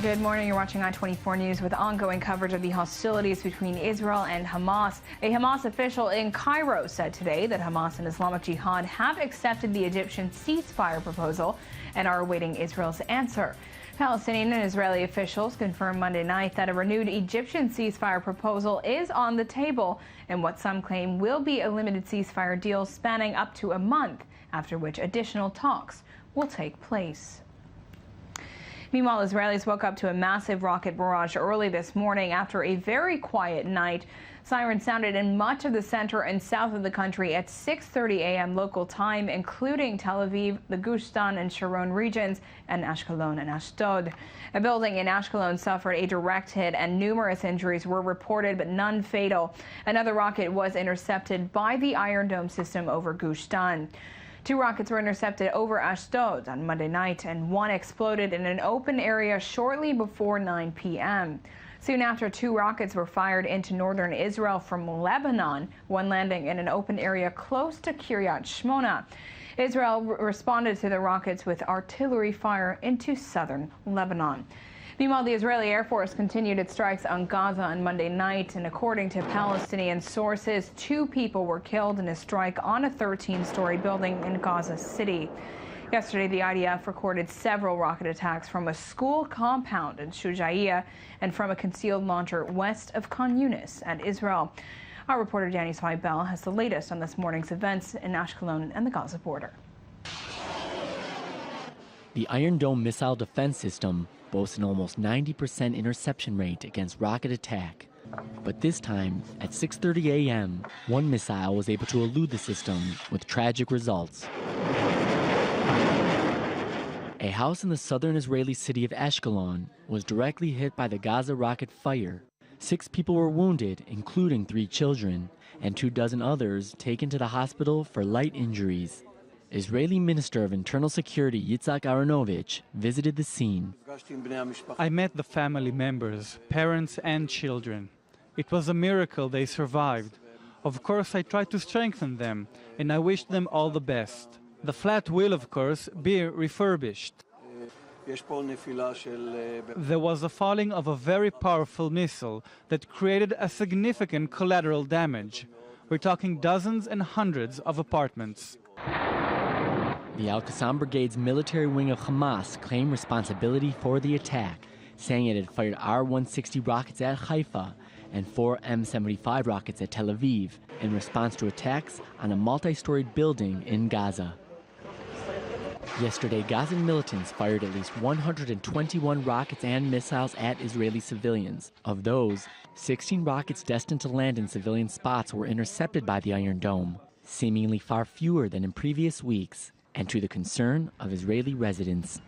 Good morning. You're watching i24 News with ongoing coverage of the hostilities between Israel and Hamas. A Hamas official in Cairo said today that Hamas and Islamic Jihad have accepted the Egyptian ceasefire proposal and are awaiting Israel's answer. Palestinian and Israeli officials confirmed Monday night that a renewed Egyptian ceasefire proposal is on the table and what some claim will be a limited ceasefire deal spanning up to a month, after which additional talks will take place. Meanwhile, Israelis woke up to a massive rocket barrage early this morning after a very quiet night. Sirens sounded in much of the center and south of the country at 6:30 a.m. local time, including Tel Aviv, the Gush Dan and Sharon regions, and Ashkelon and Ashdod. A building in Ashkelon suffered a direct hit and numerous injuries were reported, but none fatal. Another rocket was intercepted by the Iron Dome system over Gush Dan. 2 rockets were intercepted over Ashdod on Monday night, and one exploded in an open area shortly before 9 p.m. Soon after, 2 rockets were fired into northern Israel from Lebanon, one landing in an open area close to Kiryat Shmona. Israel responded to the rockets with artillery fire into southern Lebanon. Meanwhile, the Israeli Air Force continued its strikes on Gaza on Monday night, and according to Palestinian sources, 2 people were killed in a strike on a 13-story building in Gaza City. Yesterday, the IDF recorded several rocket attacks from a school compound in Shujaiya and from a concealed launcher west of Khan Yunis at Israel. Our reporter Danny Zweibel has the latest on this morning's events in Ashkelon and the Gaza border. The Iron Dome missile defense system boasts an almost 90% interception rate against rocket attack. But this time, at 6:30 a.m., one missile was able to elude the system with tragic results. A house in the southern Israeli city of Ashkelon was directly hit by the Gaza rocket fire. 6 people were wounded, including 3 children, and 24 others taken to the hospital for light injuries. Israeli Minister of Internal Security Yitzhak Aharonovich visited the scene. I met the family members, parents and children. It was a miracle they survived. Of course, I tried to strengthen them, and I wished them all the best. The flat will, of course, be refurbished. There was a falling of a very powerful missile that created a significant collateral damage. We're talking dozens and hundreds of apartments. The Al-Qassam Brigade's military wing of Hamas claimed responsibility for the attack, saying it had fired R-160 rockets at Haifa and 4 M-75 rockets at Tel Aviv in response to attacks on a multi-storied building in Gaza. Yesterday, Gazan militants fired at least 121 rockets and missiles at Israeli civilians. Of those, 16 rockets destined to land in civilian spots were intercepted by the Iron Dome, seemingly far fewer than in previous weeks, and to the concern of Israeli residents.